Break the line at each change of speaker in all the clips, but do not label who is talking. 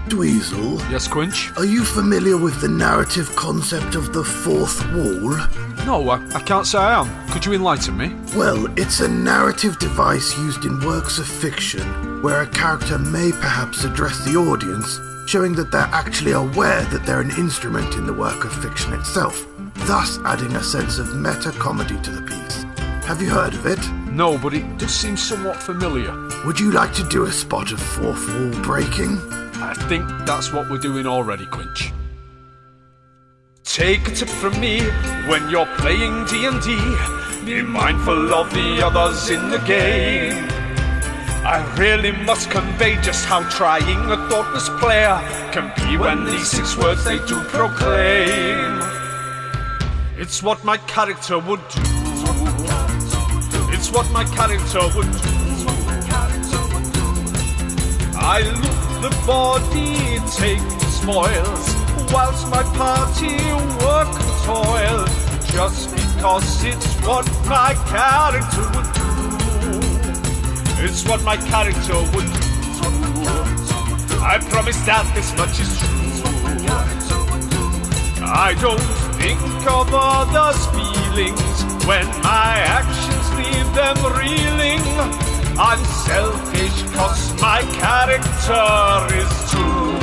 Dweezil?
Yes, Quinch?
Are you familiar with the narrative concept of the fourth wall?
No, I can't say I am. Could you enlighten me?
Well, it's a narrative device used in works of fiction where a character may perhaps address the audience, showing that they're actually aware that they're an instrument in the work of fiction itself, thus adding a sense of meta-comedy to the piece. Have you heard of it?
No, but it does seem somewhat familiar.
Would you like to do a spot of fourth wall breaking?
I think that's what we're doing already, Quinch. Take a tip from me when you're playing D&D. Be mindful of the others in the game. I really must convey just how trying a thoughtless player can be when these 6 words they do proclaim. It's what my character would do. It's what my character would do. I loot the body, take the spoils, whilst my party work and toil, just because it's what my character would do. It's what my character would do. I promise that this much is true. I don't think of others' feelings when my actions leave them reeling. I'm selfish cause my character is true.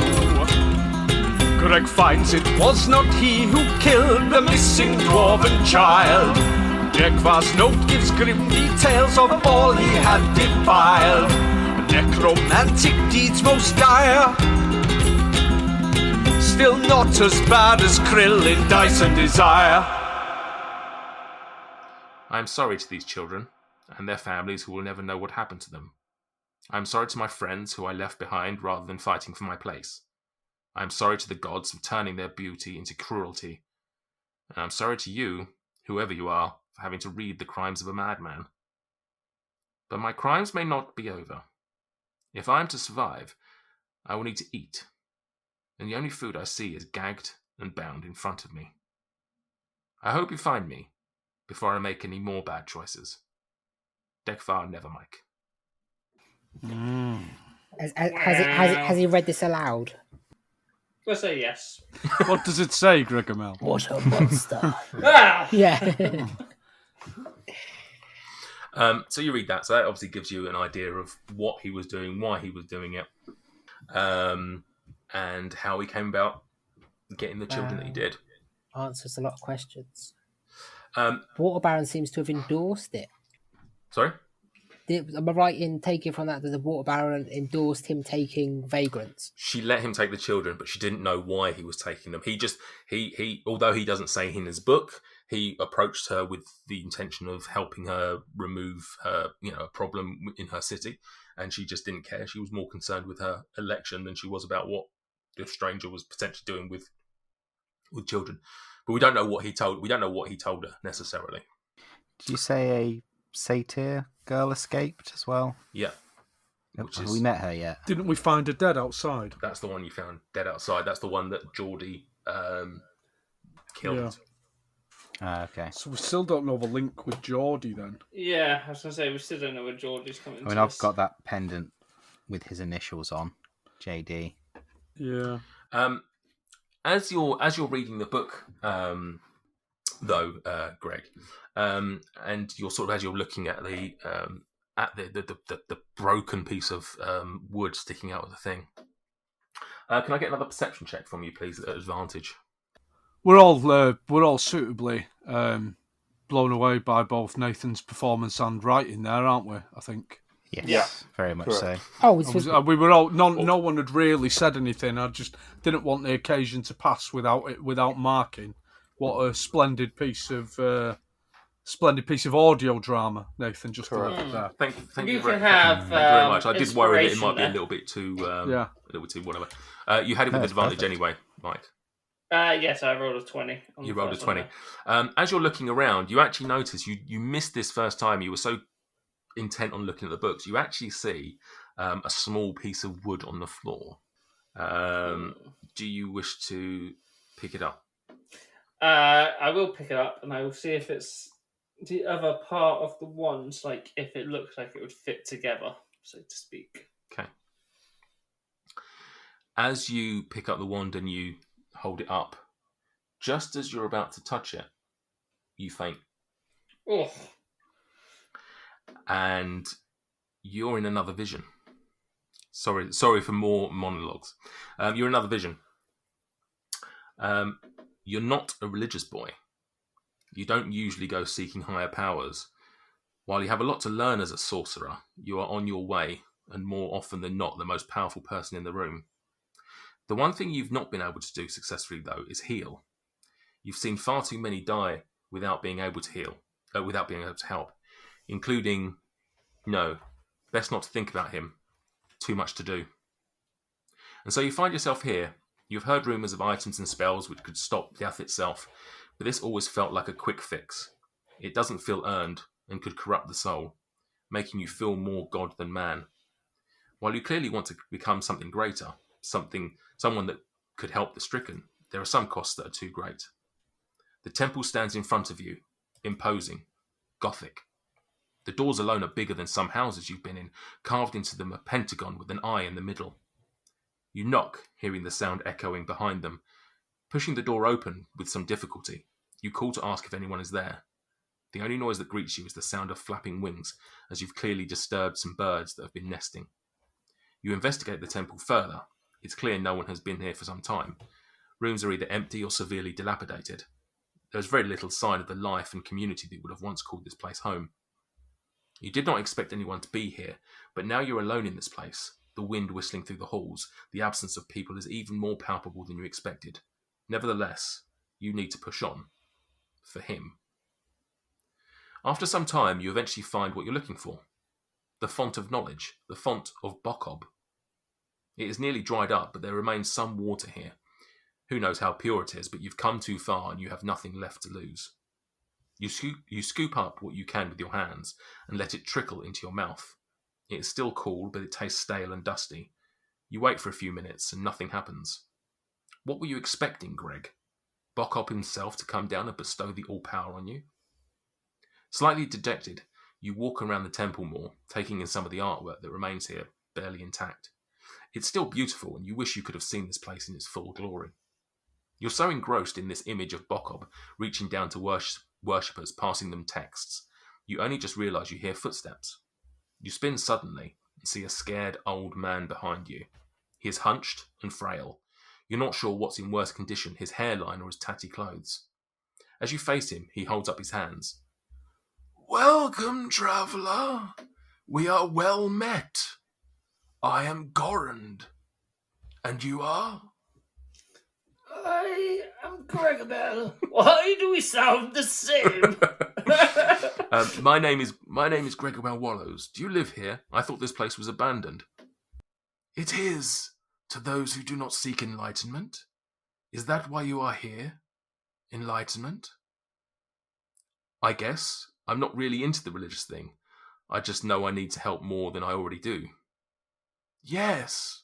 Greg finds it was not he who killed the missing dwarven child. Degvar's note gives grim details of all he had defiled. Necromantic deeds most dire, still not as bad as Krill in Dice and Desire.
I am sorry to these children and their families who will never know what happened to them. I am sorry to my friends who I left behind rather than fighting for my place. I am sorry to the gods for turning their beauty into cruelty. And I am sorry to you, whoever you are, for having to read the crimes of a madman. But my crimes may not be over. If I am to survive, I will need to eat. And the only food I see is gagged and bound in front of me. I hope you find me before I make any more bad choices. Degvar Nevermike.
Has he read this aloud?
We'll say yes.
What does it say, Gregomel?
What a monster.
Yeah.
So you read that. So that obviously gives you an idea of what he was doing, why he was doing it, and how he came about getting the children that he did.
Answers a lot of questions.
Water
Baron seems to have endorsed it.
Sorry?
Am I right in taking from that the Water Baron endorsed him taking vagrants?
She let him take the children, but she didn't know why he was taking them. He although he doesn't say in his book, he approached her with the intention of helping her remove her, a problem in her city, and she just didn't care. She was more concerned with her election than she was about what the stranger was potentially doing with children. But we don't know what he told. We don't know what he told her necessarily.
Did you say a satyr girl escaped as well?
Yeah.
Have we met her yet?
Didn't we find her dead outside?
That's the one you found dead outside. That's the one that Geordie killed.
Yeah.
Okay.
So we still don't know the link with Geordie then.
Yeah, I was going to say, we still don't know where Geordie's coming to.
I've got that pendant with his initials on, JD.
Yeah.
As you're reading the book, though, Greg, and you're sort of as you're looking at the broken piece of wood sticking out of the thing, can I get another perception check from you, please, at advantage?
We're all suitably blown away by both Nathan's performance and writing there, aren't we? I think.
Yes,
yeah,
very much
correct.
So.
We were all no one had really said anything. I just didn't want the occasion to pass without marking what a splendid piece of audio drama Nathan just delivered there.
Thank
You
you very,
can have,
thank you very much. I did worry that it
inspiration
might be a
there.
little bit too
Yeah.
a little bit too whatever. You had it with
That's
advantage
perfect.
anyway, Mike.
Yes, I rolled a 20. on
You
the
rolled a
first one
20.
there.
As you're looking around, you actually notice you missed this first time. You were so intent on looking at the books. You actually see a small piece of wood on the floor. Do you wish to pick it up?
I will pick it up and I will see if it's the other part of the wands, like if it looks like it would fit together, so to speak.
Okay. As you pick up the wand and you hold it up, just as you're about to touch it, you faint.
Oh.
And you're in another vision. Sorry for more monologues. You're in another vision. You're not a religious boy. You don't usually go seeking higher powers. While you have a lot to learn as a sorcerer, you are on your way, and more often than not, the most powerful person in the room. The one thing you've not been able to do successfully, though, is heal. You've seen far too many die without being able to heal, without being able to help, including, no, best not to think about him. Too much to do. And so you find yourself here. You've heard rumours of items and spells which could stop death itself, but this always felt like a quick fix. It doesn't feel earned and could corrupt the soul, making you feel more God than man. While you clearly want to become something greater, someone that could help the stricken, there are some costs that are too great. The temple stands in front of you, imposing, Gothic. The doors alone are bigger than some houses you've been in, carved into them a pentagon with an eye in the middle. You knock, hearing the sound echoing behind them. Pushing the door open with some difficulty, you call to ask if anyone is there. The only noise that greets you is the sound of flapping wings, as you've clearly disturbed some birds that have been nesting. You investigate the temple further. It's clear no one has been here for some time. Rooms are either empty or severely dilapidated. There is very little sign of the life and community that would have once called this place home. You did not expect anyone to be here, but now you're alone in this place. The wind whistling through the halls, the absence of people is even more palpable than you expected. Nevertheless, you need to push on. For him. After some time, you eventually find what you're looking for. The font of knowledge, the font of Bokob. It is nearly dried up, but there remains some water here. Who knows how pure it is, but you've come too far and you have nothing left to lose. You scoop up what you can with your hands and let it trickle into your mouth. It is still cool, but it tastes stale and dusty. You wait for a few minutes and nothing happens. What were you expecting, Greg? Bokop himself to come down and bestow the all-power on you? Slightly dejected, you walk around the temple more, taking in some of the artwork that remains here, barely intact. It's still beautiful, and you wish you could have seen this place in its full glory. You're so engrossed in this image of Bokob, reaching down to worshippers, passing them texts, you only just realise you hear footsteps. You spin suddenly and see a scared old man behind you. He is hunched and frail. You're not sure what's in worse condition, his hairline or his tatty clothes. As you face him, he holds up his hands.
Welcome, traveller. We are well met. I am Gorand. And you are?
I am Gregabel. Why do we sound the same?
My name is Gregor Wallows. Do you live here? I thought this place was abandoned.
It is, to those who do not seek enlightenment. Is that why you are here? Enlightenment?
I guess. I'm not really into the religious thing. I just know I need to help more than I already do.
Yes.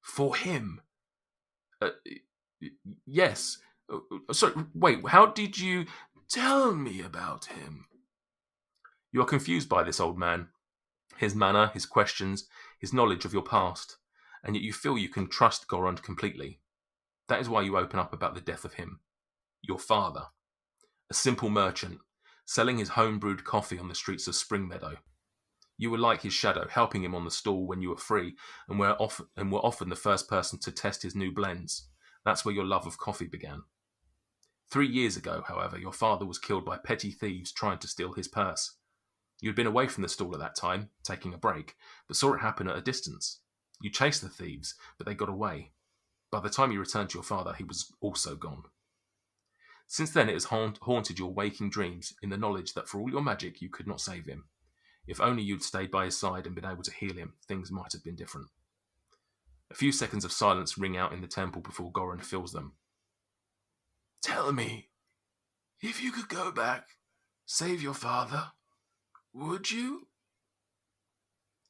For him.
Yes. Sorry, wait, how did you...
Tell me about him.
You are confused by this old man. His manner, his questions, his knowledge of your past. And yet you feel you can trust Gorand completely. That is why you open up about the death of him. Your father. A simple merchant, selling his home-brewed coffee on the streets of Spring Meadow. You were like his shadow, helping him on the stall when you were free, and were often the first person to test his new blends. That's where your love of coffee began. 3 years ago, however, your father was killed by petty thieves trying to steal his purse. You had been away from the stall at that time, taking a break, but saw it happen at a distance. You chased the thieves, but they got away. By the time you returned to your father, he was also gone. Since then, it has haunted your waking dreams in the knowledge that for all your magic, you could not save him. If only you'd stayed by his side and been able to heal him, things might have been different. A few seconds of silence ring out in the temple before Goran fills them.
Tell me, if you could go back, save your father, would you?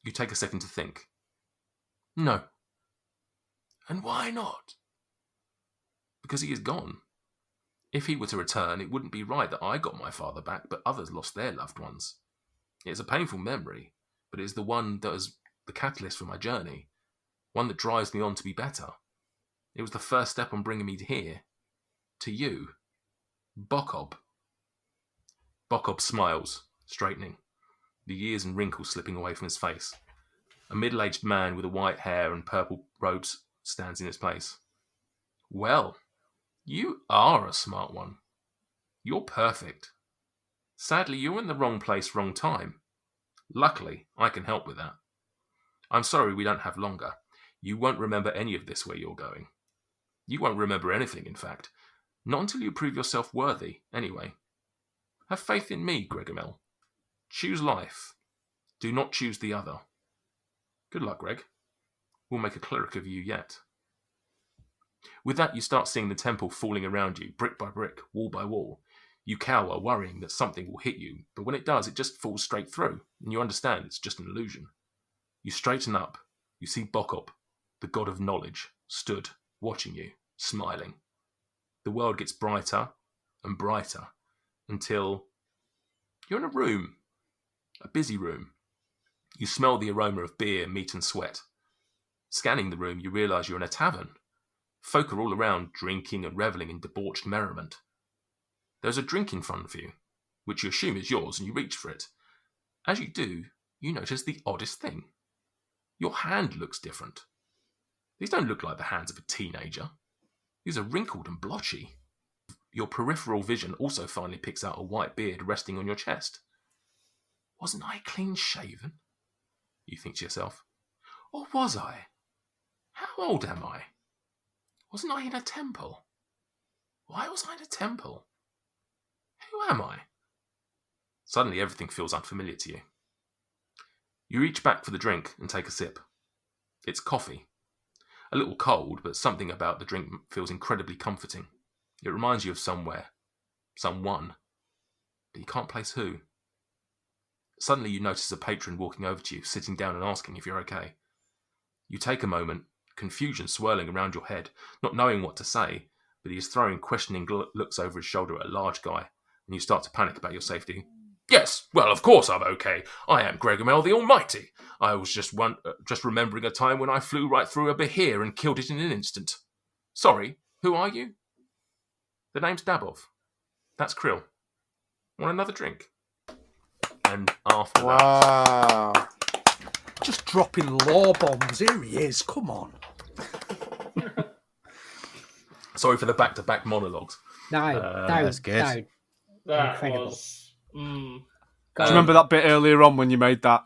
You take a second to think. No.
And why not?
Because he is gone. If he were to return, it wouldn't be right that I got my father back, but others lost their loved ones. It is a painful memory, but it is the one that is the catalyst for my journey, one that drives me on to be better, It was the first step on bringing me here. To you. Bokob. Bokob smiles, straightening, the years and wrinkles slipping away from his face. A middle-aged man with white hair and purple robes stands in his place. Well, you are a smart one. You're perfect. Sadly, you're in the wrong place, wrong time. Luckily, I can help with that. I'm sorry we don't have longer. You won't remember any of this where you're going. You won't remember anything, in fact. Not until you prove yourself worthy, anyway. Have faith in me, Gregomel. Choose life. Do not choose the other. Good luck, Greg. We'll make a cleric of you yet. With that, you start seeing the temple falling around you, brick by brick, wall by wall. You cower, worrying that something will hit you, but when it does, it just falls straight through, and you understand it's just an illusion. You straighten up. You see Bokob, the god of knowledge, stood, watching you, smiling. The world gets brighter and brighter until you're in a room, a busy room. You smell the aroma of beer, meat and sweat. Scanning the room, you realise you're in a tavern. Folk are all around, drinking and revelling in debauched merriment. There's a drink in front of you, which you assume is yours, and you reach for it. As you do, you notice the oddest thing. Your hand looks different. These don't look like the hands of a teenager. These are wrinkled and blotchy. Your peripheral vision also finally picks out a white beard resting on your chest. Wasn't I clean shaven? You think to yourself. Or was I? How old am I? Wasn't I in a temple? Why was I in a temple? Who am I? Suddenly everything feels unfamiliar to you. You reach back for the drink and take a sip. It's coffee. A little cold, but something about the drink feels incredibly comforting. It reminds you of somewhere, someone, but you can't place who. Suddenly you notice a patron walking over to you, sitting down and asking if you're okay. You take a moment, confusion swirling around your head, not knowing what to say, but he is throwing questioning looks over his shoulder at a large guy, and you start to panic about your safety. Yes, well, of course I'm okay. I am Gregomel the Almighty. I was just remembering a time when I flew right through a behir and killed it in an instant. Sorry, who are you? The name's Dabov. That's Krill. Want another drink? And after
Wow.
Just dropping law bombs. Here he is. Come on.
Sorry for the back-to-back monologues.
No,
that's good.
No.
That
Incredible.
was.
Do you remember that bit earlier on when you made that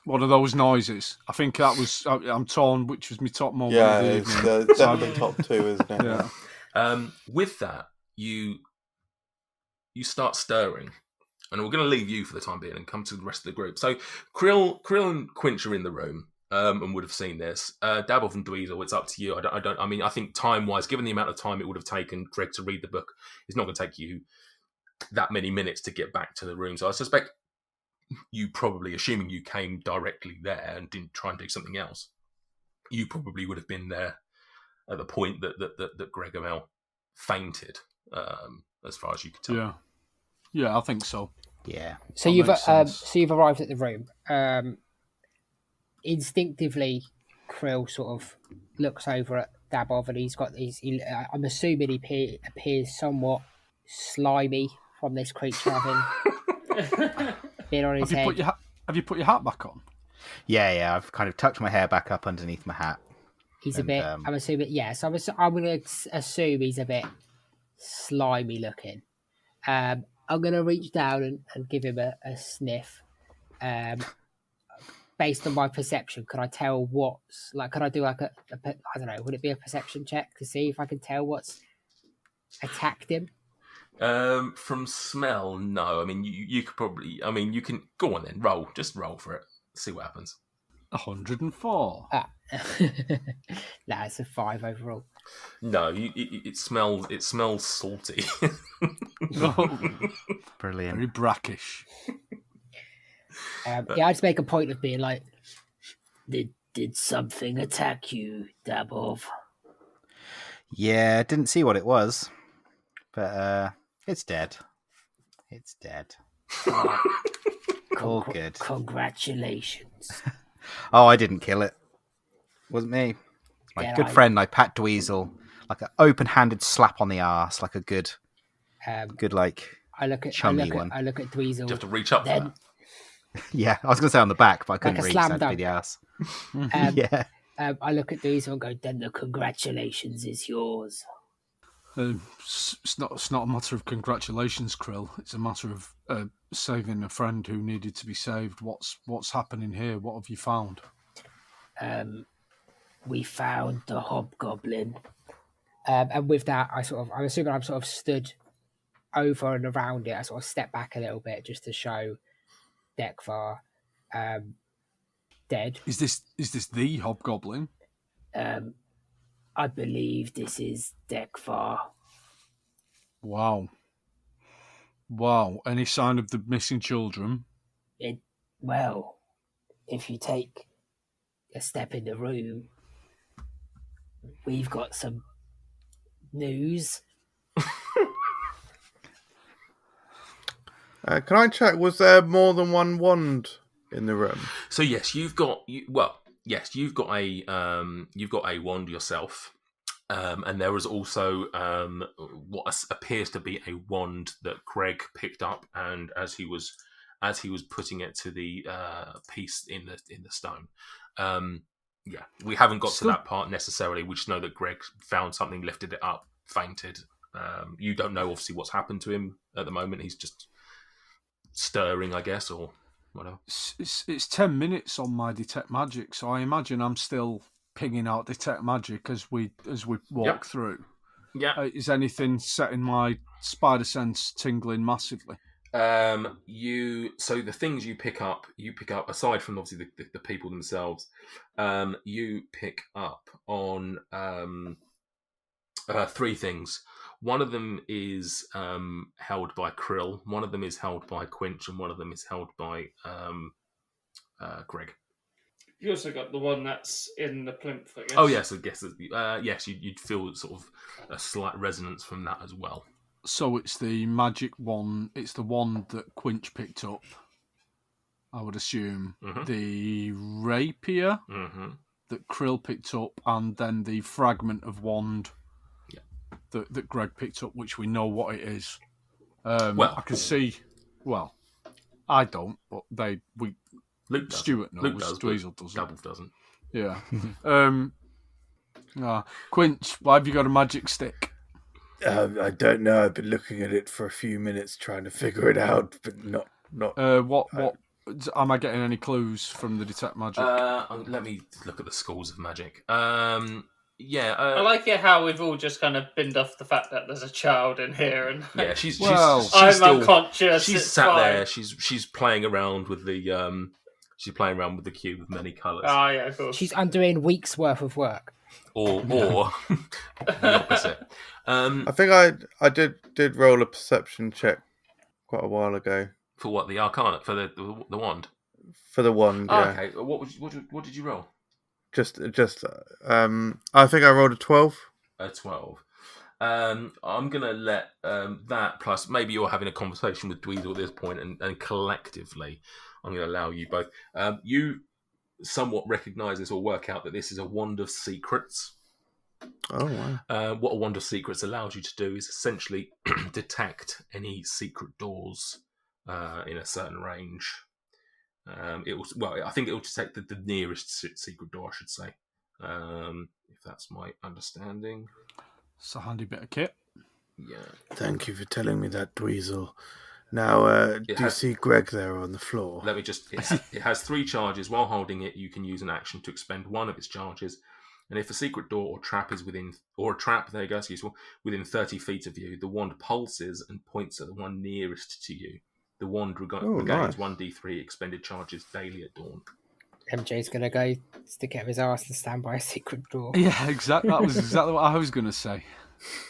one of those noises? I think that was. I'm torn. Which was my top moment
Yeah,
of the
it's
evening.
definitely top two, isn't it?
Yeah.
With that, you start stirring, and we're going to leave you for the time being and come to the rest of the group. So Krill and Quinch are in the room and would have seen this. Dabov and Dweezil, it's up to you. I think time-wise, given the amount of time it would have taken Greg to read the book, it's not going to take you that many minutes to get back to the room. So I suspect you probably, assuming you came directly there and didn't try and do something else, you probably would have been there at the point that Gregomel fainted, as far as you could tell.
Yeah, I think so.
Yeah.
So you've arrived at the room. Instinctively, Krill sort of looks over at Dabov, and he's got these. I'm assuming he appears somewhat slimy from this creature having been on his head.
Have you put your hat back on?
Yeah. I've kind of tucked my hair back up underneath my hat.
He's a bit. I'm assuming. Yes, I'm going to assume he's a bit slimy looking. I'm going to reach down and give him a sniff. Based on my perception, can I tell what's like? Can I do like a I don't know? Would it be a perception check to see if I can tell what's attacked him?
From smell, no. I mean, you could probably. I mean, you can go on then. Just roll for it. See what happens.
104.
Nah, it's a 5 overall.
No, it smells. It smells salty.
Brilliant.
Very brackish.
I just make a point of being like, did something attack you, Dabov?
Yeah, didn't see what it was, but it's dead. It's dead. All good.
Congratulations.
Oh, I didn't kill it. Wasn't me. my
Then
good friend, I pat Dweezil like an open-handed slap on the arse, like a good like
I look at
chummy one.
I look at Dweezil.
You have to reach up for
Then
that.
Yeah, I was going to say on the back, but I couldn't
a
reach.
slam
That'd be
dunk.
the ass.
Yeah. I look at Dweezil and go, then the congratulations is yours.
It's not a matter of congratulations, Krill. It's a matter of saving a friend who needed to be saved. What's happening here? What have you found?
We found the hobgoblin. And with that, I'm assuming I'm sort of stood over and around it. I sort of step back a little bit just to show Dekvar dead.
Is this the hobgoblin?
I believe this is Dekvar.
Wow. Any sign of the missing children?
Well, if you take a step in the room, we've got some news.
Can I check? Was there more than one wand in the room?
So yes, you've got a wand yourself, and there was also what appears to be a wand that Greg picked up, and as he was putting it to the piece in the stone. We haven't got to that part necessarily. We just know that Greg found something, lifted it up, fainted. You don't know obviously what's happened to him at the moment. He's just stirring, I guess, or whatever.
It's 10 minutes on my detect magic, so I imagine I'm still pinging out detect magic as we walk through.
Yeah.
Is anything setting my spider sense tingling massively?
So the things you pick up aside from obviously the people themselves, you pick up on three things. One of them is held by Krill, one of them is held by Quinch, and one of them is held by Greg.
You also got the one that's in the plinth, I guess.
Oh yes, I guess yes, you'd feel sort of a slight resonance from that as well.
So it's the magic one. It's the one that Quinch picked up, I would assume.
Mm-hmm.
The rapier that Krill picked up, and then the fragment of wand that Greg picked up, which we know what it is. I can see. Well, I don't, but
Luke does.
Stuart knows.
Luke does.
Dweezil doesn't.
Double doesn't.
Yeah. Quinch, why have you got a magic stick?
I don't know. I've been looking at it for a few minutes trying to figure it out, but not.
What am I getting any clues from the detect magic?
Let me look at the schools of magic.
I like it how we've all just kind of binned off the fact that there's a child in here, and
she's
I'm
still
unconscious.
She's sat there. She's playing around with the cube of many colours.
Oh yeah, of course.
She's undoing weeks worth of work.
Or the opposite.
I think I did roll a perception check quite a while ago.
For what, the Arcana? For the wand?
For the wand, yeah.
Okay. What did you roll?
Just I think I rolled a 12.
A 12. I'm gonna let that plus maybe you're having a conversation with Dweezil at this point, and collectively, I'm gonna allow you both. You somewhat recognise this or work out that this is a wand of secrets.
Oh wow!
What a wand of secrets allows you to do is essentially detect any secret doors in a certain range. I think it will detect the nearest secret door, I should say, if that's my understanding.
It's a handy bit of kit.
Yeah.
Thank you for telling me that, Dweezil. Now, do you see Greg there on the floor?
Let me just... It has 3 charges. While holding it, you can use an action to expend one of its charges. And if a secret door or trap is within 30 feet of you, the wand pulses and points at the one nearest to you. The wand regains
nice.
1d3 expended charges daily at dawn.
MJ's going to go stick it up his arse and stand by a secret door.
Yeah, exactly. That was exactly what I was going to say.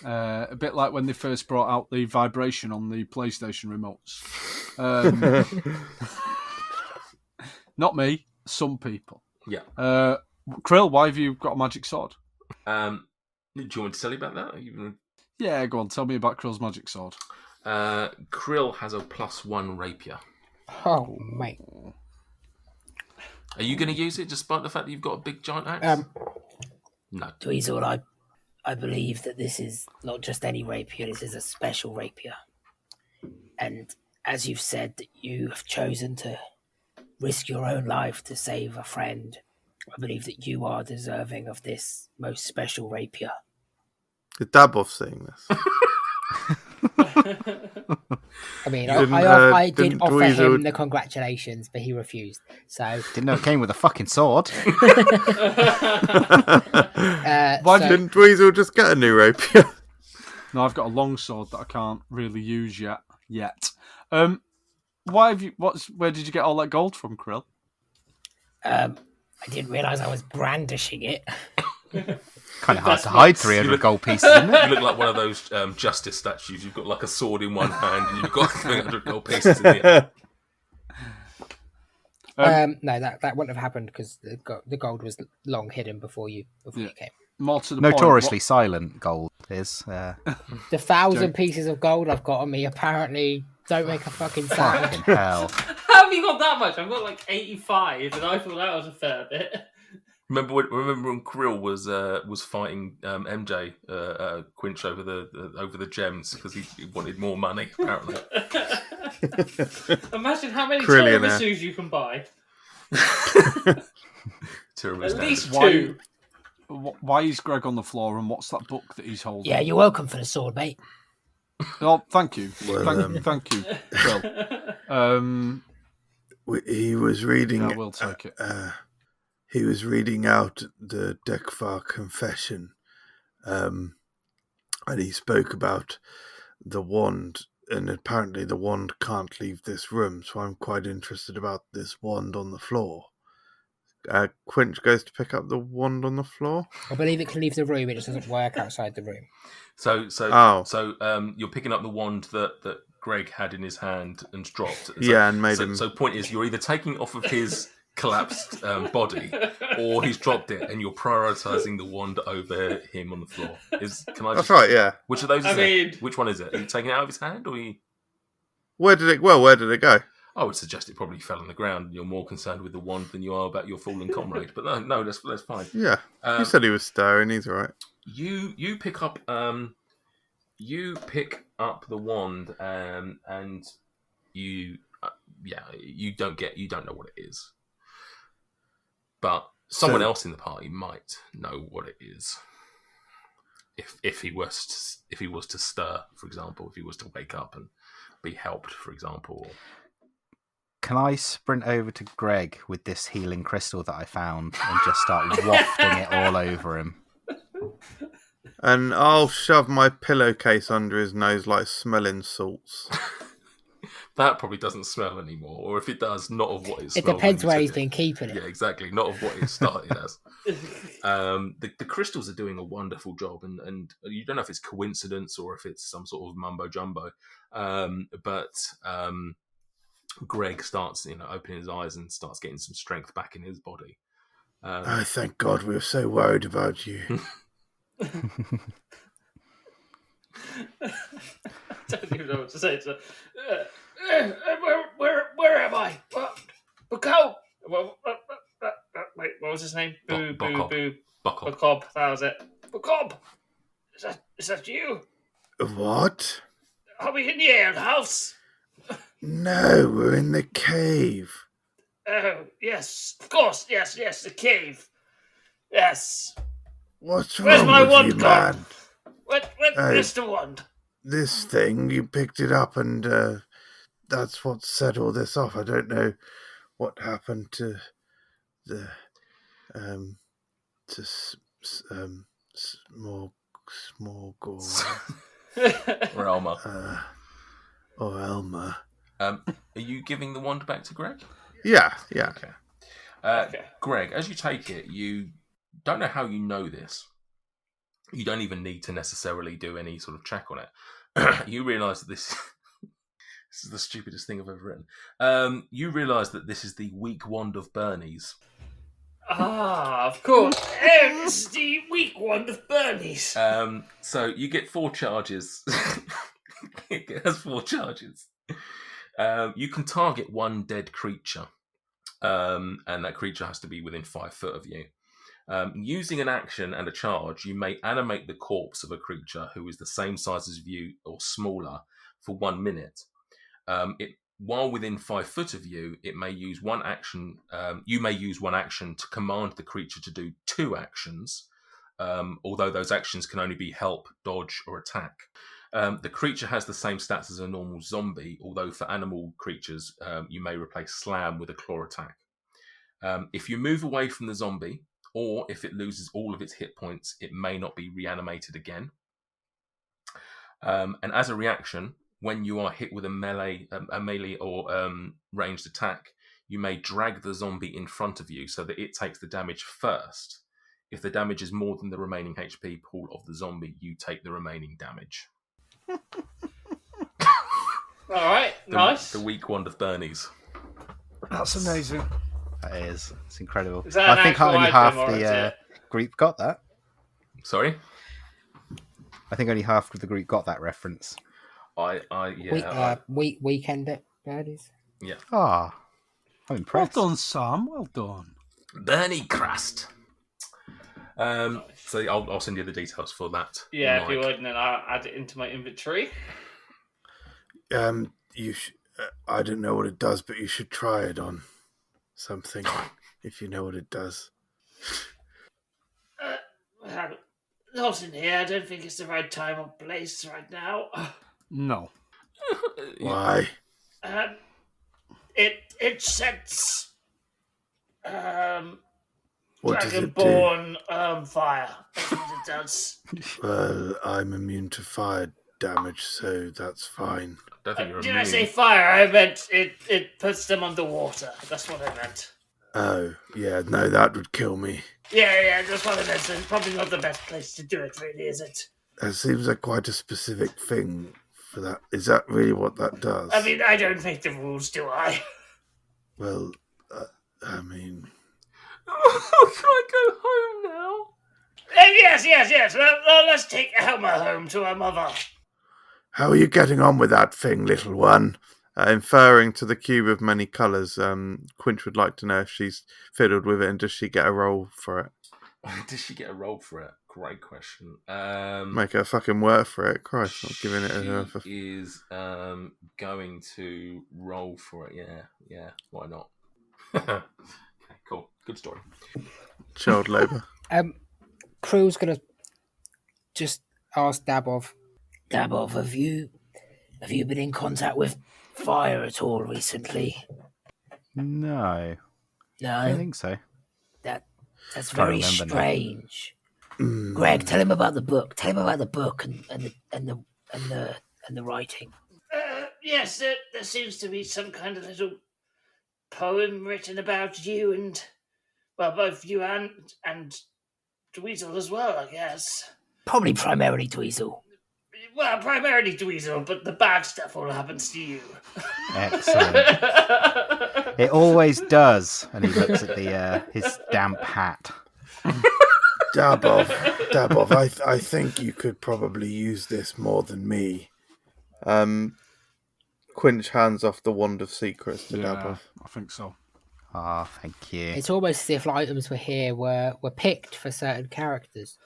A bit like when they first brought out the vibration on the PlayStation remotes. Not me, some people.
Yeah.
Krill, why have you got a magic sword?
Do you want me to tell you about that?
Yeah, go on. Tell me about Krill's magic sword.
Krill has a +1 rapier.
Oh, mate.
Are you going to use it despite the fact that you've got a big giant axe? No.
Dweezil, I believe that this is not just any rapier, this is a special rapier. And as you've said, that you have chosen to risk your own life to save a friend. I believe that you are deserving of this most special rapier.
Did Daboff saying this?
I mean, I did offer him the congratulations, but he refused. So
didn't know it came with a fucking sword.
Why didn't Dweezil just get a new rapier?
No, I've got a long sword that I can't really use yet. Where did you get all that gold from, Krill?
I didn't realise I was brandishing it.
Kind of hard to hide 300 gold pieces, isn't it?
You look like one of those justice statues. You've got like a sword in one hand and you've got 300 gold pieces in the other.
No, that wouldn't have happened because the gold was long hidden before you came.
More to the
Notoriously silent gold is.
The 1,000 pieces of gold I've got on me apparently don't make a fucking sound.
Fucking hell.
How have you got that much? I've got like 85, and I thought that was a fair bit.
Remember when Krill was fighting MJ Quinch over the gems because he wanted more money apparently.
Imagine how many tiramisus you can buy. At least 2.
Why is Greg on the floor, and what's that book that he's holding?
Yeah, you're welcome for the sword, mate.
Oh, thank you.
Well,
thank you. Well,
he was reading.
I will take it.
He was reading out the Dekfar confession, and he spoke about the wand, and apparently the wand can't leave this room, so I'm quite interested about this wand on the floor. Quinch goes to pick up the wand on the floor.
I believe it can leave the room, it just doesn't work outside the room.
So you're picking up the wand that Greg had in his hand and dropped.
And made him...
So point is, you're either taking it off of his collapsed body, or he's dropped it, and you're prioritising the wand over him on the floor. That's
right, yeah.
Which of those is it? Which one is it? Are you taking it out of his hand, or are you...
Where did it go?
I would suggest it probably fell on the ground. You're more concerned with the wand than you are about your fallen comrade. But no, that's fine.
Yeah, he said he was stirring. He's all right.
You pick up the wand, and you don't know what it is, but someone else in the party might know what it is. If he was to stir, for example, if he was to wake up and be helped, for example.
Can I sprint over to Greg with this healing crystal that I found and just start wafting it all over him?
And I'll shove my pillowcase under his nose like smelling salts.
That probably doesn't smell anymore, or if it does, not of what it smelled.
It depends where he's been keeping it.
Yeah, exactly. Not of what it started as. The crystals are doing a wonderful job, and you don't know if it's coincidence or if it's some sort of mumbo jumbo. But Greg starts, opening his eyes and starts getting some strength back in his body.
Oh, thank God, we were so worried about you.
I don't even know what to say. So, where am I? Bucko! Wait, what was his name? Buckob. That was it. Buckob! Is that you?
What?
Are we in the alehouse?
No, we're in the cave.
Oh, yes, of course. Yes, the cave. Yes.
What's
Where's
wrong
my
with
wand
you, man?
Where's the wand?
This thing, you picked it up and that's what set all this off. I don't know what happened to the small
or Elma.
Or Elma.
Are you giving the wand back to Greg?
Yeah.
Okay. Greg, as you take it, you don't know how you know this. You don't even need to necessarily do any sort of check on it. You realise that this is the stupidest thing I've ever written. You realise that this is the weak wand of Bernie's.
Ah, of course. It's the weak wand of Bernie's.
So you get 4 charges. It has 4 charges. You can target one dead creature, and that creature has to be within 5 foot of you. Using an action and a charge, you may animate the corpse of a creature who is the same size as you or smaller for 1 minute. While within 5 foot of you, it may use one action. You may use one action to command the creature to do 2 actions, although those actions can only be help, dodge, or attack. The creature has the same stats as a normal zombie, although for animal creatures, you may replace slam with a claw attack. If you move away from the zombie, or if it loses all of its hit points, it may not be reanimated again. And as a reaction, when you are hit with a melee or ranged attack, you may drag the zombie in front of you so that it takes the damage first. If the damage is more than the remaining HP pool of the zombie, you take the remaining damage.
All right, nice.
The weak wand of Bernie's.
That's amazing.
That is. It's incredible.
Is that
I think
an
only
actual
half
item, or is
the
it-
group got that.
Sorry?
I think only half of the group got that reference.
Weekend at Birdies.
Yeah.
Ah, I'm
Well
impressed.
done, Sam. Well done.
Bernie Crust. So I'll send you the details for that.
Yeah, if
Mike.
you would, and then I'll add it into my inventory.
I don't know what it does, but you should try it on something if you know what it does.
Well, not in here. I don't think it's the right time or place right now.
No.
Why?
It sets
What does it do?
Dragonborn fire. That's what it does.
Well, I'm immune to fire damage, so that's fine.
I don't think you're
Did
immune.
I say fire? I meant it puts them underwater. That's what I meant.
Oh, yeah, no, that would kill me.
Yeah, that's what I meant. So it's probably not the best place to do it, really, is it?
That seems like quite a specific thing for that. Is that really what that does?
I mean, I don't make the rules, do I?
Well, I mean...
Can I go home now?
Yes. Well, let's take Elma home to her mother.
How are you getting on with that thing, little one? Inferring to the cube of many colours, Quinch would like to know if she's fiddled with it and does she get a roll for it?
Does she get a roll for it? Great question.
Make her fucking work for it. Christ, not giving it to her.
She is going to roll for it. Yeah. Why not? Okay, cool. Good story.
Child labour.
Crew's gonna just ask Dabov, have you been in contact with fire at all recently?
No, I
No,
don't think so.
that's
Can't
very
remember now.
strange. Greg, tell him about the book. Tell him about the book and the writing.
Yes, there seems to be some kind of little poem written about you and, well, both you and Dweezil as well, I guess.
Probably primarily Dweezil.
Well, primarily Dweezil, but the bad stuff all happens to you.
Excellent. It always does. And he looks at his damp hat.
Dabov, I think you could probably use this more than me. Quinch hands off the Wand of Secrets to Dabov.
I think so.
Ah, thank you.
It's almost as if items were picked for certain characters.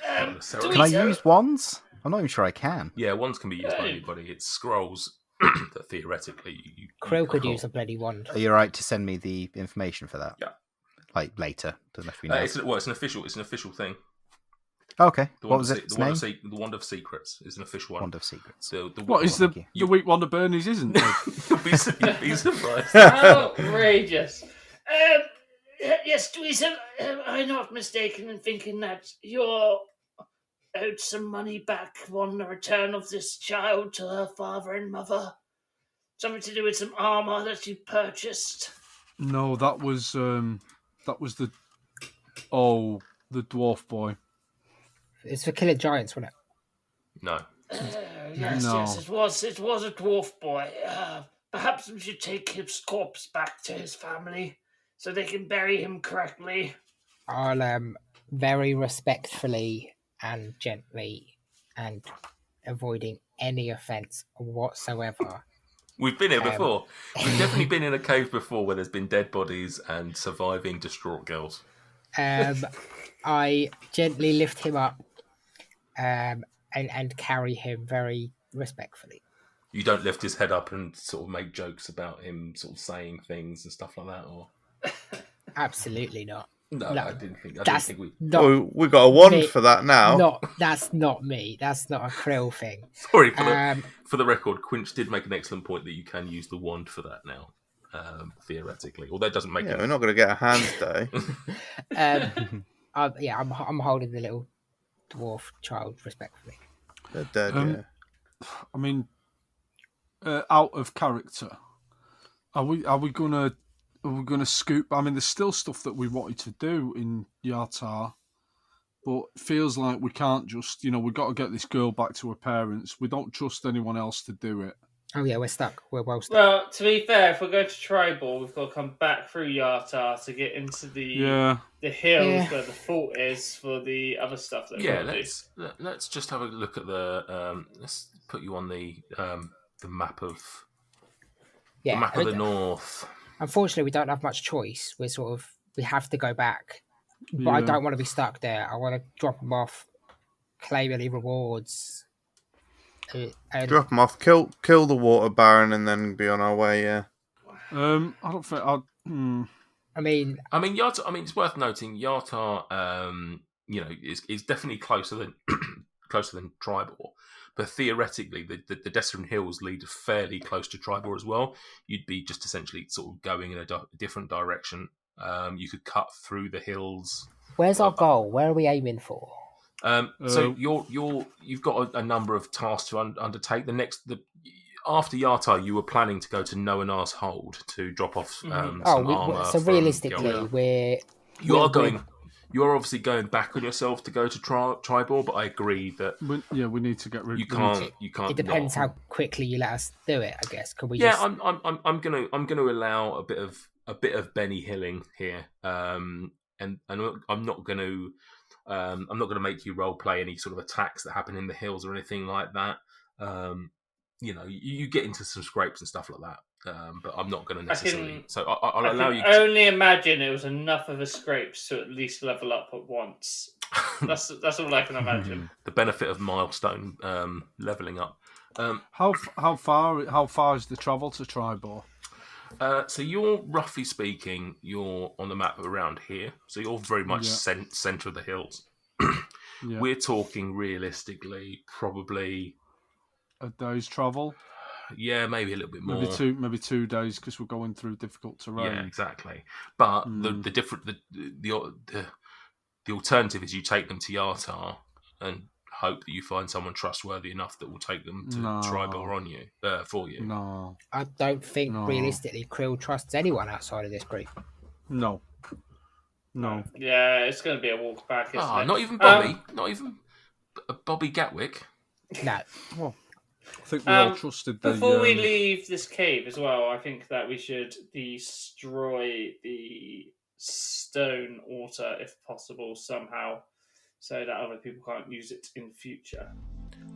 Can I use wands? I'm not even sure I can.
Yeah, wands can be used by anybody. It's scrolls that theoretically you
Krill could
hold.
use a bloody wand.
Are you right to send me the information for that?
Yeah.
Like later. Doesn't have to be now.
It's an official thing.
Okay.
The
What was its name?
The Wand of Secrets is an official one.
Wand of Secrets.
What is
Thank
the weak one of Bernie's, isn't it?
You'd be surprised.
Outrageous. Yes, Dweezil, am I not mistaken in thinking that you're owed some money back on the return of this child to her father and mother? Something to do with some armour that you purchased?
No, that was the dwarf boy.
It's for killing giants, wasn't it?
No.
Yes,
No.
yes, it was a dwarf boy. Perhaps we should take his corpse back to his family so they can bury him correctly.
I'll very respectfully and gently and avoiding any offence whatsoever.
We've been here before. We've definitely been in a cave before where there's been dead bodies and surviving distraught girls.
I gently lift him up and carry him very respectfully.
You don't lift his head up and sort of make jokes about him sort of saying things and stuff like that, or?
Absolutely not.
No, I didn't think we.
We got a wand for that now.
That's not me. That's not a Krill thing.
Sorry for the record. Quinch did make an excellent point that you can use the wand for that now, theoretically. Although it doesn't make.
Yeah, we're not going to get a hand day.
I'm holding the little dwarf child respectfully.
They're dead. Yeah.
I mean, out of character, are we gonna scoop? I mean, there's still stuff that we wanted to do in Yartar, but it feels like we can't just, we've got to get this girl back to her parents. We don't trust anyone else to do it.
Oh yeah, we're stuck. We're well stuck.
Well, to be fair, if we're going to Tribal, we've got to come back through Yartar to get into the hills where the fort is for the other stuff.
Let's just have a look at the. Let's put you on the map of the north.
Unfortunately, we don't have much choice. We have to go back, but I don't want to be stuck there. I want to drop them off, claim any rewards.
Drop them off, kill the water baron, and then be on our way. Yeah.
I don't think.
I mean,
Yartar. I mean, it's worth noting Yartar. Is definitely closer than Tribal, but theoretically, the Desert Hills lead fairly close to Tribal as well. You'd be just essentially sort of going in a different direction. You could cut through the hills.
Where's our goal? Where are we aiming for?
So you've got a number of tasks to undertake. After Yartar, you were planning to go to Noanar's Hold to drop off some armor.
So realistically,
you are obviously going back on yourself to go to Tribal, but I agree that
we need to get rid.
You can't.
It depends how quickly you let us do it. I guess. Can we?
Yeah, I'm gonna allow a bit of Benny Hilling here, and I'm not gonna make you role play any sort of attacks that happen in the hills or anything like that. You get into some scrapes and stuff like that. But I'm not going to necessarily. I'll allow you.
I can only imagine it was enough of a scrapes to at least level up at once. That's all I can imagine.
The benefit of milestone leveling up.
How far is the travel to Tribal?
So you're roughly speaking, you're on the map around here. So you're very much centre of the hills. We're talking realistically, probably
a day's travel.
Yeah, maybe a little bit more.
Maybe 2 days because we're going through difficult terrain.
Yeah, exactly. But the alternative is you take them to Yartar and hope that you find someone trustworthy enough that will take them to Tribal on you for you.
No,
I don't think realistically Krill trusts anyone outside of this group.
No.
Yeah, it's going to be a walk back. Isn't it?
Not even Bobby. Not even Bobby Gatwick.
No.
Well, I think we all trusted the...
Before we leave this cave as well, I think that we should destroy the stone altar, if possible, somehow, so that other people can't use it in future.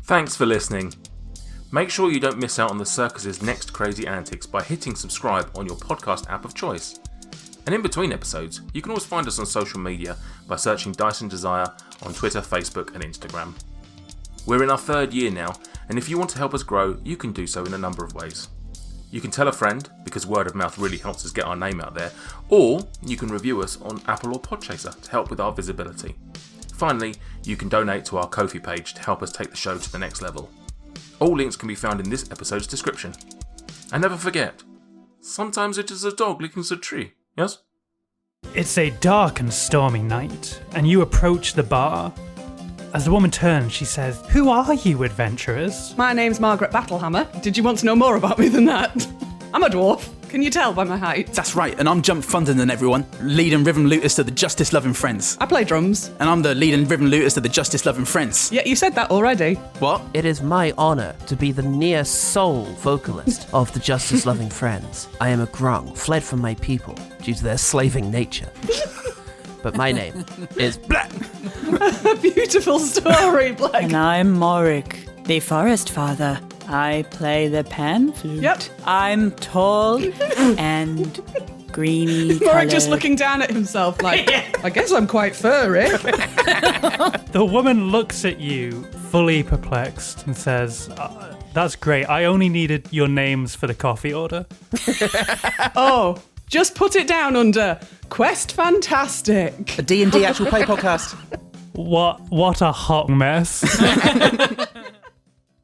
Thanks for listening. Make sure you don't miss out on the circus's next crazy antics by hitting subscribe on your podcast app of choice. And in between episodes, you can always find us on social media by searching Dyson Desire on Twitter, Facebook and Instagram. We're in our 3rd year now, and if you want to help us grow, you can do so in a number of ways. You can tell a friend, because word of mouth really helps us get our name out there, or you can review us on Apple or Podchaser to help with our visibility. Finally, you can donate to our Ko-fi page to help us take the show to the next level. All links can be found in this episode's description. And never forget, sometimes it is a dog licking a tree, yes?
It's a dark and stormy night, and you approach the bar. As the woman turns, she says, "Who are you, adventurers?"
My name's Margaret Battlehammer. Did you want to know more about me than that? I'm a dwarf. Can you tell by my height?
That's right, and I'm Jump Thunderman, everyone. Lead and rhythm lutist of the Justice Loving Friends.
I play drums.
And I'm the lead and rhythm lutist of the Justice Loving Friends.
Yeah, you said that already.
What?
It is my honour to be the near sole vocalist of the Justice Loving Friends. I am a grung, fled from my people due to their slaving nature. But my name is Black.
Beautiful story, Black.
And I'm Morik, the Forest Father. I play the pan flute.
Yep.
I'm tall and greeny
Morik just
coloured.
looking down at himself like, I guess I'm quite furry.
The woman looks at you, fully perplexed, and says, that's great. I only needed your names for the coffee order.
Oh, just put it down under Quest Fantastic.
A D&D actual play podcast.
What a hot mess.